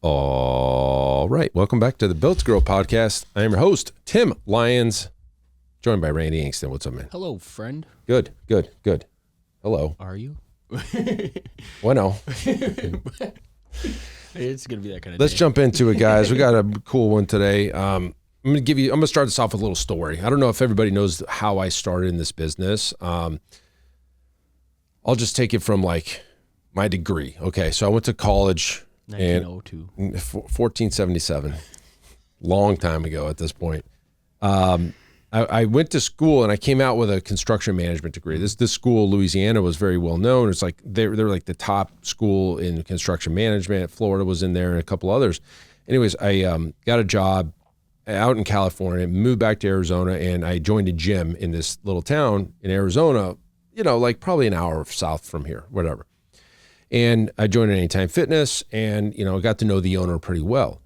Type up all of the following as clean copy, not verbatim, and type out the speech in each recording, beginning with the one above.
All right. Welcome back to the Built to Grow podcast. I am your host, Tim Lyons, joined by Randy Ingston. What's up, man? Hello, friend. Good. Hello. Are you? Bueno. It's going to be that kind of Let's day. jump into it, guys. We got a cool one today. I'm going to start this off with a little story. I don't know if everybody knows how I started in this business. I'll just take it from like my degree. Okay. So I went to college. 1902. 1477, long time ago at this point. I went to school and I came out with a construction management degree. This school, Louisiana, was very well known. It's like they're like the top school in construction management. Florida was in there and a couple others. Anyways, I got a job out in California, moved back to Arizona, and I joined a gym in this little town in Arizona, like probably an hour south from here, whatever. And I joined Anytime Fitness and, got to know the owner pretty well.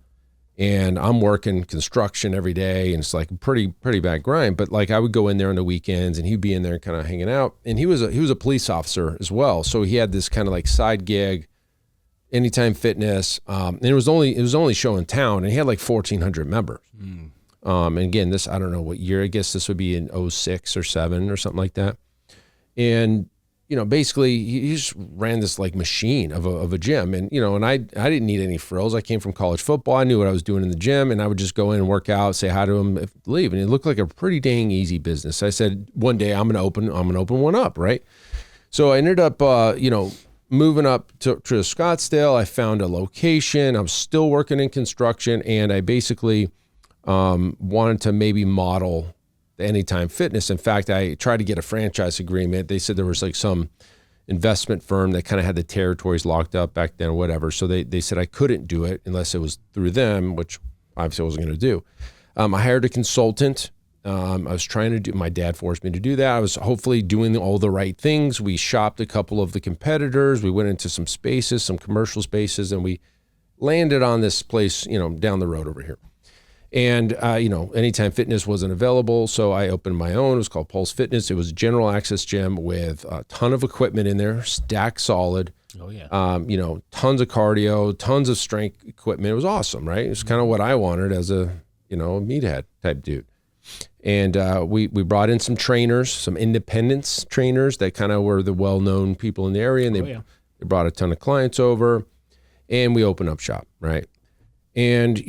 And I'm working construction every day and it's like a pretty bad grind. But like I would go in there on the weekends and he'd be in there kind of hanging out. And he was a police officer as well. So he had this kind of like side gig, Anytime Fitness. And it was only show in town and he had like 1,400 members. And again, I don't know what year, I guess this would be in 06 or 07 or something like that. And basically he just ran this like machine of a gym and, and I didn't need any frills. I came from college football. I knew what I was doing in the gym and I would just go in and work out, say hi to him, leave. And it looked like a pretty dang easy business. I said, one day I'm going to open one up. Right. So I ended up, moving up to Scottsdale. I found a location. I'm still working in construction and I basically, wanted to maybe model the Anytime Fitness. In fact, I tried to get a franchise agreement. They said there was like some investment firm that kind of had the territories locked up back then or whatever. So they said I couldn't do it unless it was through them, which obviously I wasn't going to do. I hired a consultant. I was trying to do, my dad forced me to do that. I was hopefully doing all the right things. We shopped a couple of the competitors. We went into some spaces, some commercial spaces, and we landed on this place, down the road over here. And, Anytime Fitness wasn't available, so I opened my own. It was called Pulse Fitness. It was a general access gym with a ton of equipment in there, stacked solid. Oh, yeah. Tons of cardio, tons of strength equipment. It was awesome, right? It's kind of what I wanted as a meathead type dude. And we brought in some trainers, some independence trainers that kind of were the well-known people in the area. And they brought a ton of clients over, and we opened up shop, right? And,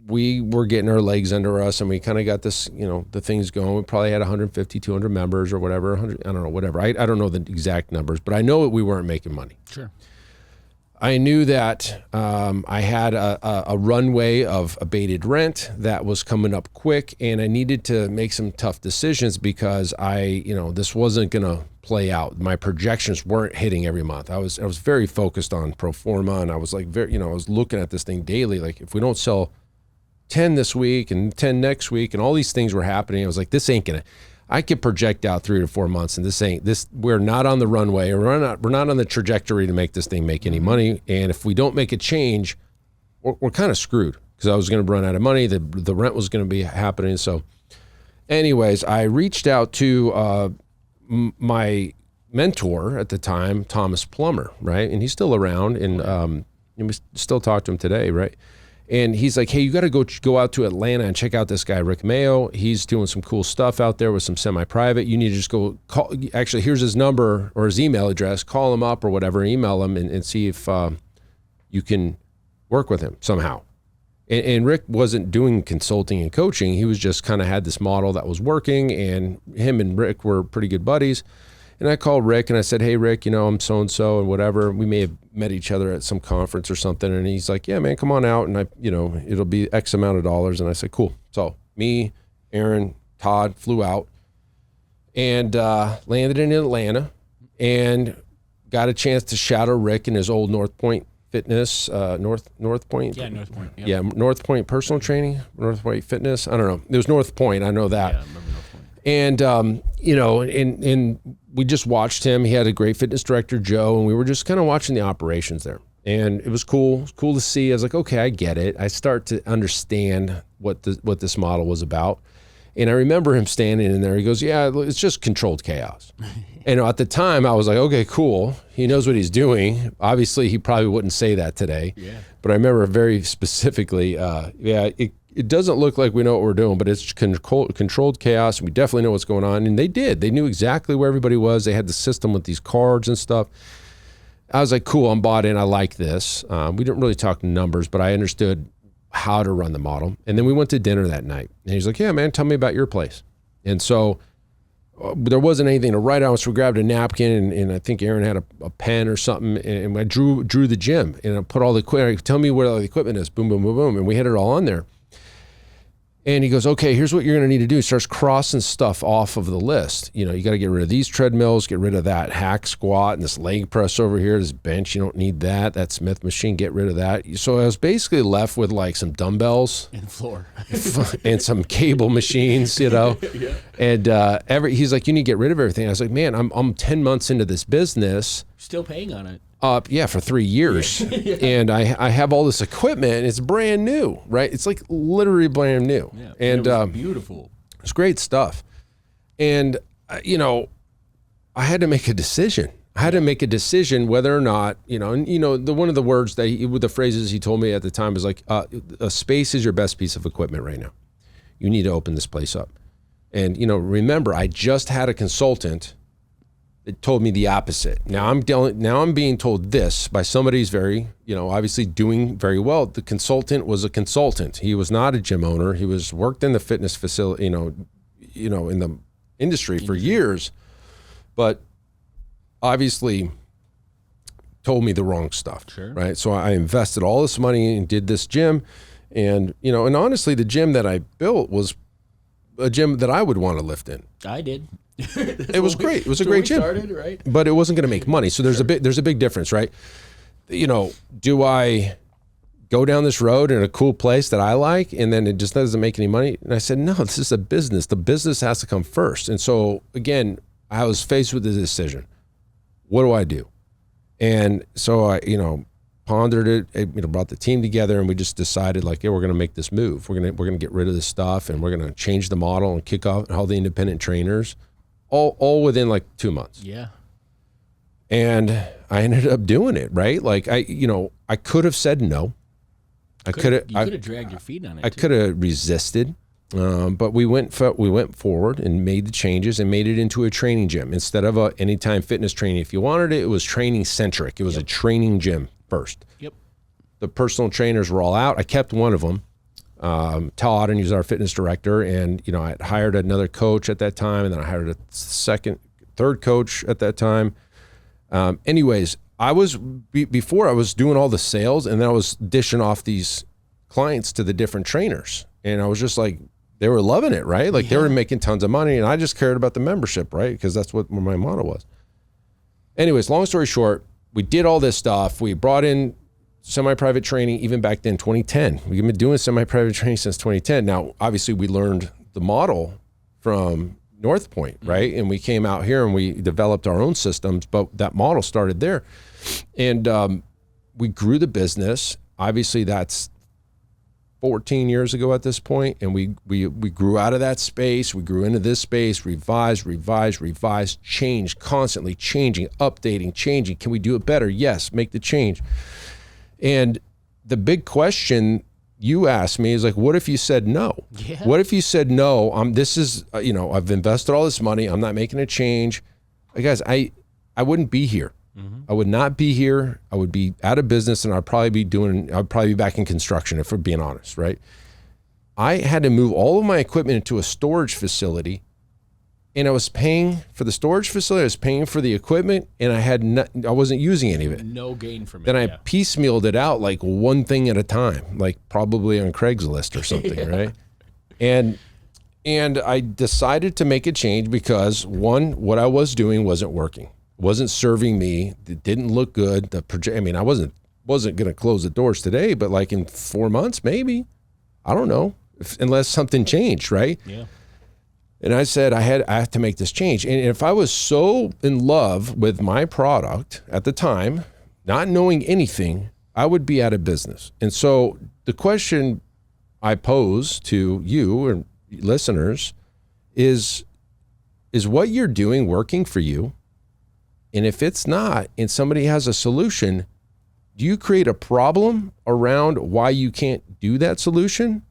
we were getting our legs under us and we kind of got this, the things going. We probably had 150, 200 members or whatever, 100, I don't know, whatever. I don't know the exact numbers, but I know that we weren't making money. Sure. I knew that I had a runway of abated rent that was coming up quick and I needed to make some tough decisions because this wasn't going to play out. My projections weren't hitting every month. I was very focused on pro forma and I was like, I was looking at this thing daily. Like if we don't sell 10 this week and 10 next week and all these things were happening. I was like, this ain't gonna, I could project out 3 to 4 months and we're not on the runway or we're not on the trajectory to make this thing make any money. And if we don't make a change, we're kind of screwed because I was going to run out of money. The rent was going to be happening. So anyways, I reached out to my mentor at the time, Thomas Plummer, right? And he's still around and we still talk to him today, right? And he's like, hey, you got to go out to Atlanta and check out this guy, Rick Mayo. He's doing some cool stuff out there with some semi-private. You need to just go call. Actually, here's his number or his email address. Call him up or whatever, email him and see if you can work with him somehow. And Rick wasn't doing consulting and coaching. He was just kind of had this model that was working and him and Rick were pretty good buddies. And I called Rick and I said, hey, Rick, I'm so-and-so and whatever. We may have met each other at some conference or something. And he's like, yeah, man, come on out. And it'll be X amount of dollars. And I said, cool. So me, Aaron, Todd flew out and landed in Atlanta and got a chance to shadow Rick in his old North Point Fitness, North Point. Yeah, North Point. Yep. Yeah, North Point Personal Training, North Point Fitness. I don't know. It was North Point. I know that. Yeah, I remember North Point. And, and we just watched him. He had a great fitness director, Joe, and we were just kind of watching the operations there. And it was cool. It was cool to see. I was like, okay, I get it. I start to understand what this model was about. And I remember him standing in there. He goes, yeah, it's just controlled chaos. And at the time, I was like, okay, cool. He knows what he's doing. Obviously, he probably wouldn't say that today. Yeah. But I remember very specifically, it doesn't look like we know what we're doing, but it's controlled chaos, and we definitely know what's going on. And they did. They knew exactly where everybody was. They had the system with these cards and stuff. I was like, cool, I'm bought in. I like this. We didn't really talk numbers, but I understood how to run the model. And then we went to dinner that night. And he's like, yeah, man, tell me about your place. And so there wasn't anything to write on, so we grabbed a napkin, and I think Aaron had a pen or something, and I drew the gym, and I put all the equipment. Tell me where all the equipment is. Boom, boom, boom, boom, and we had it all on there. And he goes, okay, here's what you're going to need to do. He starts crossing stuff off of the list. You got to get rid of these treadmills, get rid of that hack squat and this leg press over here, this bench. You don't need that. That Smith machine, get rid of that. So I was basically left with like some dumbbells And floor. and some cable machines, Yeah. And he's like, you need to get rid of everything. I was like, man, I'm 10 months into this business. Still paying on it. For 3 years. Yeah. And I have all this equipment, and it's brand new, right? It's like literally brand new. Yeah. And it was beautiful. It's great stuff. And, I had to make a decision. I had to make a decision whether or not, one of the words the phrases he told me at the time was like, a space is your best piece of equipment right now. You need to open this place up. And, remember, I just had a consultant. It told me the opposite. Now I'm being told this by somebody who's very, obviously doing very well. The consultant was a consultant. He was not a gym owner. He worked in the fitness facility, in the industry for years, but obviously told me the wrong stuff. Sure. Right. So I invested all this money and did this gym, and and honestly, the gym that I built was a gym that I would want to lift in. I did. It was great. It was a great gym. Started, right? But it wasn't going to make money. So there's a big difference, right? Do I go down this road in a cool place that I like, and then it just doesn't make any money? And I said, no, this is a business. The business has to come first. And so again, I was faced with the decision. What do I do? And so I, pondered it, brought the team together, and we just decided like, we're going to make this move. We're going to get rid of this stuff, and we're going to change the model and kick off all the independent trainers. All within like 2 months. Yeah. And I ended up doing it, right? Like I could have said no. You could have dragged your feet on it. I could have resisted, but we went forward and made the changes and made it into a training gym instead of a anytime fitness training. If you wanted it, it was training centric. It was a training gym first. Yep. The personal trainers were all out. I kept one of them. Todd, and he was our fitness director, and I had hired another coach at that time, and then I hired a third coach at that time. Anyways, before I was doing all the sales, and then I was dishing off these clients to the different trainers, and I was just like, they were loving it, right? Like they were making tons of money, and I just cared about the membership, right? Because that's what my motto was. Anyways, long story short, we did all this stuff. We brought in semi-private training even back then, 2010. We've been doing semi-private training since 2010. Now, obviously, we learned the model from North Point, right? And we came out here and we developed our own systems, but that model started there. And we grew the business. Obviously, that's 14 years ago at this point, and we grew out of that space. We grew into this space, revised, changed, constantly changing, updating, changing. Can we do it better? Yes, make the change. And the big question you asked me is like, what if you said no? Yeah. What if you said no? I've invested all this money. I'm not making a change. Guys, I wouldn't be here. Mm-hmm. I would not be here. I would be out of business, and I'd probably be back in construction, if we're being honest, right? I had to move all of my equipment into a storage facility, and I was paying for the storage facility. I was paying for the equipment, and I wasn't using any of it. No gain from it. Then I piecemealed it out like one thing at a time, like probably on Craigslist or something, right? And I decided to make a change because one, what I was doing wasn't working. It wasn't serving me. It didn't look good. I wasn't going to close the doors today, but like in 4 months, maybe. I don't know, unless something changed, right? Yeah. And I said, I have to make this change. And if I was so in love with my product at the time, not knowing anything, I would be out of business. And so the question I pose to you and listeners is what you're doing working for you? And if it's not, and somebody has a solution, do you create a problem around why you can't do that solution?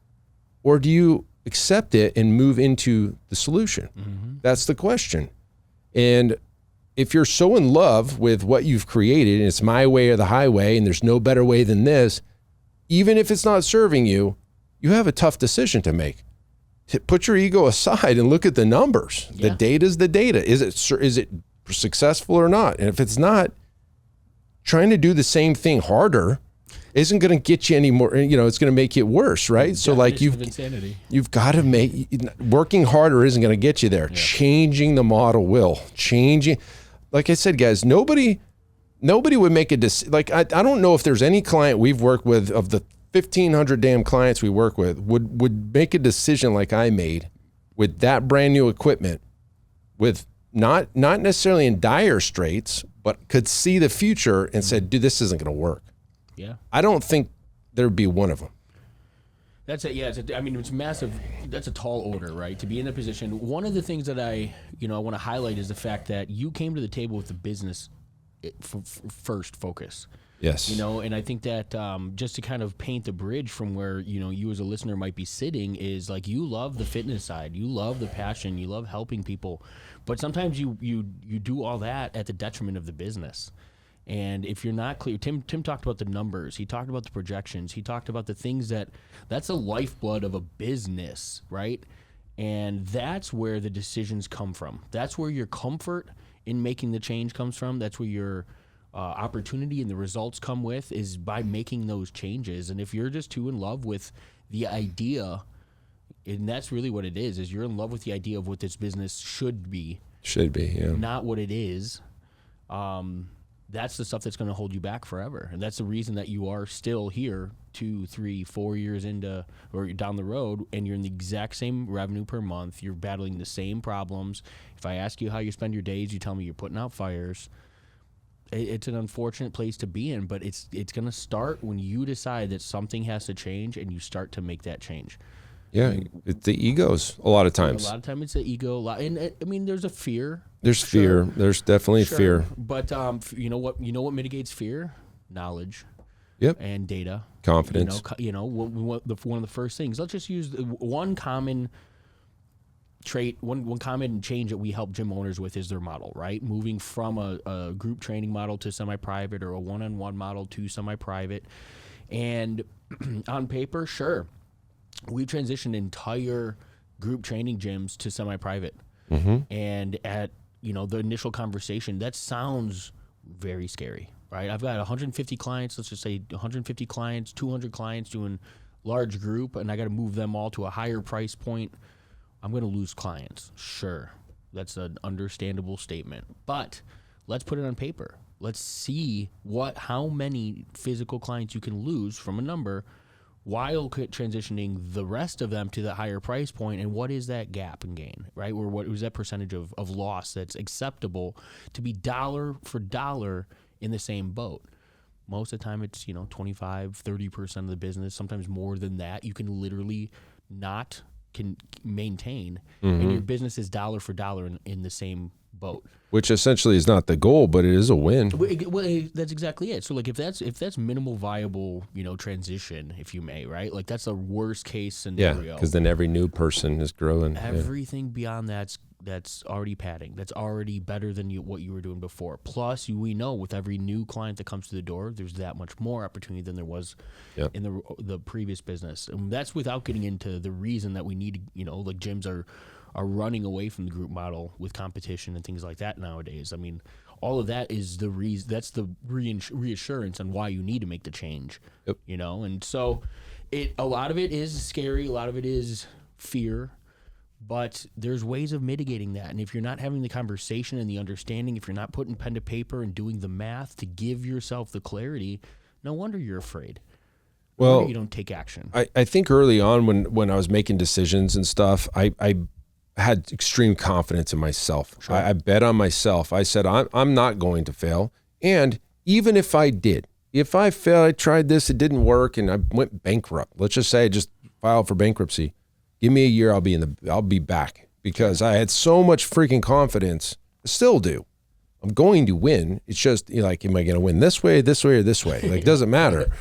Or do you accept it and move into the solution? Mm-hmm. That's the question. And if you're so in love with what you've created and it's my way or the highway and there's no better way than this, even if it's not serving you, you have a tough decision to make. Put your ego aside and look at the numbers. Yeah. The data is the data. Is it successful or not? And if it's not, trying to do the same thing harder isn't going to get you any more, it's going to make it worse, right? So like you've got to working harder isn't going to get you there. Yeah. Changing the model will. Like I said, guys, nobody would make a decision. Like I don't know if there's any client we've worked with of the 1,500 damn clients we work with would make a decision like I made with that brand new equipment, with not necessarily in dire straits, but could see the future and said, dude, this isn't going to work. Yeah. I don't think there'd be one of them. That's it. Yeah. It's massive. That's a tall order, right? To be in that position. One of the things that I want to highlight is the fact that you came to the table with the business first focus. Yes. And I think that just to kind of paint the bridge from where, you as a listener might be sitting is like you love the fitness side. You love the passion. You love helping people. But sometimes you do all that at the detriment of the business. And if you're not clear, Tim talked about the numbers. He talked about the projections. He talked about the things that's the lifeblood of a business, right? And that's where the decisions come from. That's where your comfort in making the change comes from. That's where your opportunity and the results come with, is by making those changes. And if you're just too in love with the idea, and that's really what it is you're in love with the idea of what this business should be, yeah, not what it is. That's the stuff that's going to hold you back forever. And that's the reason that you are still here 2, 3, 4 years into or down the road, and you're in the exact same revenue per month. You're battling the same problems. If I ask you how you spend your days, you tell me you're putting out fires. It's an unfortunate place to be in, but it's going to start when you decide that something has to change and you start to make that change. Yeah, it's the egos a lot of times. A lot of times it's the ego. And there's a fear. There's fear. There's definitely fear. But you know what mitigates fear? Knowledge. Yep. And data. Confidence. One of the first things. Let's just use one common trait, one common change that we help gym owners with is their model, right? Moving from a group training model to semi-private, or a one-on-one model to semi-private. And on paper, sure, we've transitioned entire group training gyms to semi-private. Mm-hmm. And at the initial conversation, that sounds very scary, right? I've got 150 clients, let's just say 150 clients, 200 clients doing large group, and I got to move them all to a higher price point. I'm going to lose clients. Sure, that's an understandable statement. But let's put it on paper. Let's see how many physical clients you can lose from a number while transitioning the rest of them to the higher price point, and what is that gap in gain, right? Or what was that percentage of loss that's acceptable to be dollar for dollar in the same boat? Most of the time it's 25, 30% of the business, sometimes more than that. You can literally not can maintain, and your business is dollar for dollar in the same boat. Which essentially is not the goal, but it is a win. Well, that's exactly it. So like if that's minimal viable, transition, if you may, right? Like that's the worst case scenario. Yeah, because then every new person is growing. Everything beyond that's already padding. That's already better than what you were doing before. Plus, we know with every new client that comes to the door, there's that much more opportunity than there was in the previous business. And that's without getting into the reason that we need, like gyms are running away from the group model with competition and things like that nowadays. I mean, all of that is the reason. That's the reassurance on why you need to make the change. Yep. And so a lot of it is scary. A lot of it is fear. But there's ways of mitigating that. And if you're not having the conversation and the understanding, if you're not putting pen to paper and doing the math to give yourself the clarity, no wonder you're afraid. Well, you don't take action. I think early on when I was making decisions and stuff, I had extreme confidence in myself. Sure. I bet on myself. I said, I'm not going to fail. And even if I did, if I failed, I tried this, it didn't work, and I went bankrupt. Let's just say I just filed for bankruptcy. Give me a year, I'll be back, because I had so much freaking confidence. I still do. I'm going to win. It's just like, am I going to win this way, or this way? Like, it doesn't matter.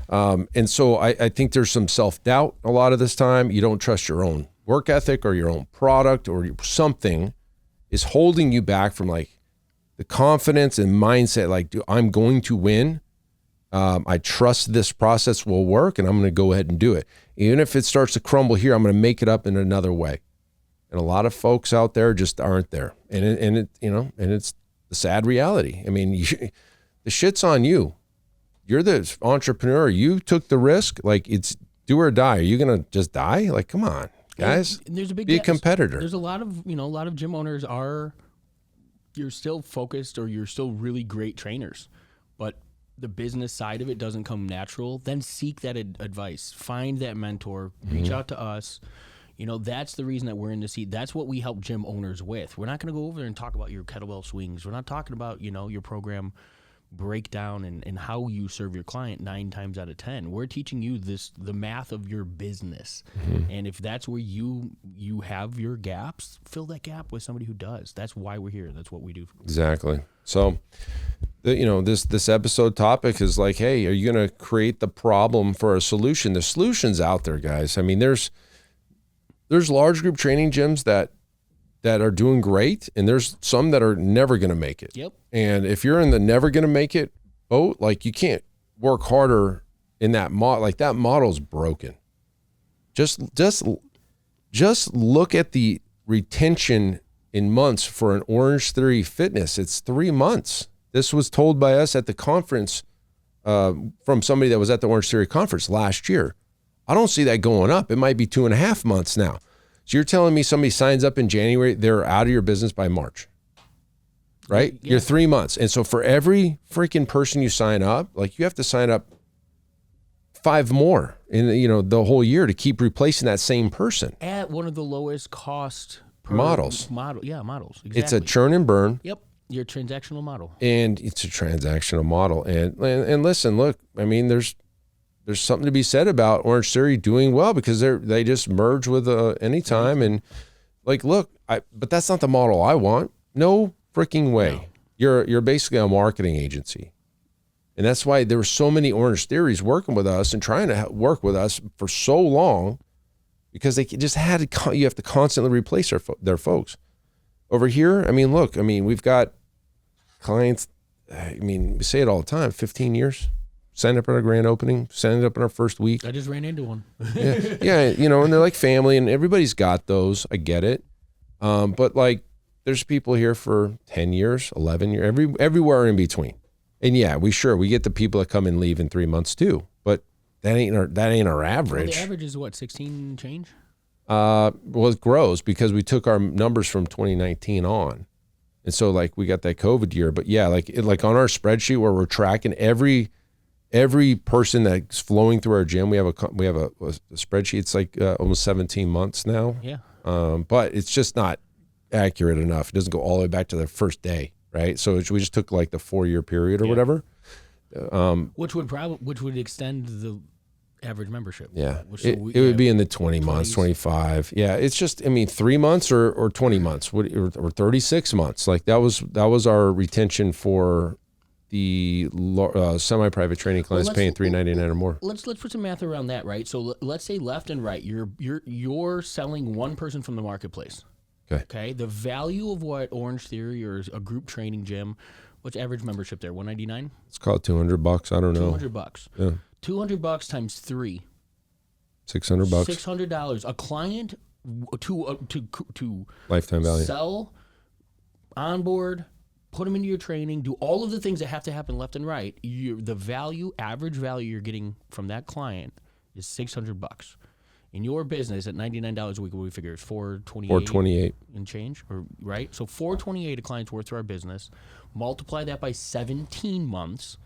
And so I think there's some self-doubt a lot of this time. You don't trust your own work ethic or your own product, or something is holding you back from like the confidence and mindset. Like, I'm going to win. I trust this process will work, and I'm going to go ahead and do it. Even if it starts to crumble here, I'm going to make it up in another way. And a lot of folks out there just aren't there. And it's the sad reality. I mean, the shit's on you. You're the entrepreneur. You took the risk. Like, it's do or die. Are you going to just die? Like, come on, guys. And there's a big be a competitor. There's a lot of gym owners you're still focused, or you're still really great trainers, but the business side of it doesn't come natural. Then seek that advice. Find that mentor. Reach out to us. That's the reason that we're in the seat. That's what we help gym owners with. We're not going to go over there and talk about your kettlebell swings. We're not talking about, your program breakdown and how you serve your client 9 times out of 10. We're teaching you the math of your business. And if that's where you have your gaps, fill that gap with somebody who does. That's why we're here. That's what we do. Exactly. So, this episode topic is like, hey, are you going to create the problem for a solution? The solution's out there, guys. I mean, there's large group training gyms that are doing great, and there's some that are never going to make it. Yep. And if you're in the never going to make it boat, like, you can't work harder in that model. Like, that model's broken. Just look at the retention in months for an Orange Theory Fitness. It's 3 months. This was told by us at the conference from somebody that was at the Orange Theory conference last year. I don't see that going up. It might be 2.5 months now. So you're telling me somebody signs up in January, they're out of your business by March, right? Yeah. You're 3 months. And so for every freaking person you sign up, like, you have to sign up 5 more in, the whole year to keep replacing that same person. At one of the lowest cost models. Models. Exactly. It's a churn and burn. Yep. Your transactional model. And it's a transactional model. And listen, look, I mean, there's something to be said about Orange Theory doing well, because they just merge with Anytime, and like, look, but that's not the model I want. No freaking way. No. You're basically a marketing agency, and that's why there were so many Orange Theories working with us and trying to work with us for so long, because they just you have to constantly replace their folks. Over here, I mean, look, we've got clients. We say it all the time. 15 years. Signed up at our grand opening, signed up in our first week. I just ran into one. yeah, and they're like family, and everybody's got those. I get it. But like, there's people here for 10 years, 11 years, everywhere in between. And yeah, we get the people that come and leave in 3 months too. But that ain't our average. Well, the average is what, 16 change? Well, it grows because we took our numbers from 2019 on. And so like, we got that COVID year, but yeah, like on our spreadsheet where we're tracking every person that's flowing through our gym, we have a spreadsheet. It's like almost 17 months now. Yeah. But it's just not accurate enough. It doesn't go all the way back to the first day, right? So we just took like the 4-year period or whatever. Which would extend the average membership. Yeah. It would be in the 20 months, 25. Yeah. It's just, 3 months or 20 months or 36 months. Like, that was our retention for the semi-private training clients paying $399 or more. Let's put some math around that, right? So let's say left and right, you're selling one person from the marketplace. Okay. The value of what Orange Theory or a group training gym, what's average membership there? $199? Let's call it $200. I don't know. $200. Yeah. $200 times 3. $600. $600. A client to lifetime value. Sell, onboard, put them into your training, do all of the things that have to happen left and right. The average value you're getting from that client is $600. In your business at $99 a week, what we figure is $428 and change, or right? So $428 a client's worth to our business. Multiply that by 17 months.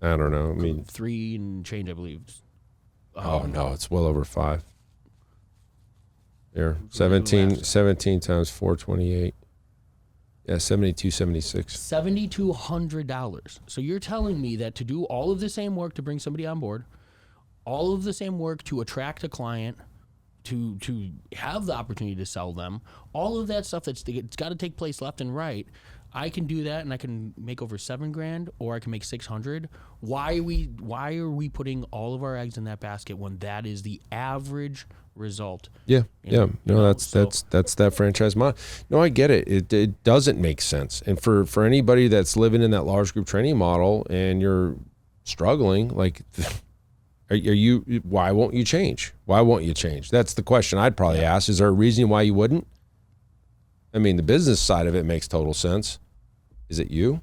I don't know. 3 and change, I believe. No, it's well over 5. There, 17 times 428. Yeah, $7,276. $7,200. So you're telling me that to do all of the same work to bring somebody on board, all of the same work to attract a client, to have the opportunity to sell them, all of that stuff it's got to take place left and right. I can do that and I can make over $7,000 or I can make 600. Why are we putting all of our eggs in that basket when that is the average result? Yeah. That's that franchise model. No, I get it. It doesn't make sense. And for anybody that's living in that large group training model and you're struggling, like, why won't you change? Why won't you change? That's the question I'd probably ask. Is there a reason why you wouldn't? I mean, the business side of it makes total sense. Is it you?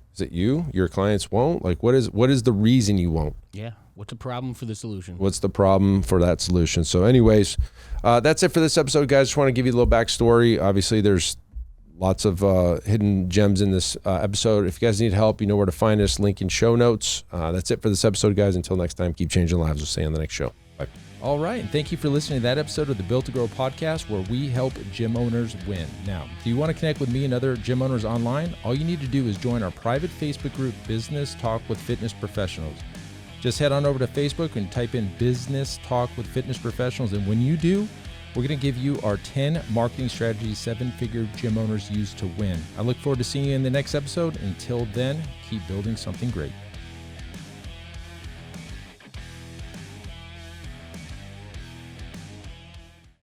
Your clients won't? Like, what is the reason you won't? Yeah. What's the problem for the solution? What's the problem for that solution? So anyways, that's it for this episode, guys. Just want to give you a little backstory. Obviously, there's lots of hidden gems in this episode. If you guys need help, you know where to find us. Link in show notes. That's it for this episode, guys. Until next time, keep changing lives. We'll see you on the next show. Bye. All right, and thank you for listening to that episode of the Built to Grow podcast, where we help gym owners win. Now, do you want to connect with me and other gym owners online? All you need to do is join our private Facebook group, Business Talk with Fitness Professionals. Just head on over to Facebook and type in Business Talk with Fitness Professionals, and when you do, we're going to give you our 10 marketing strategies 7-figure gym owners use to win. I look forward to seeing you in the next episode. Until then, keep building something great.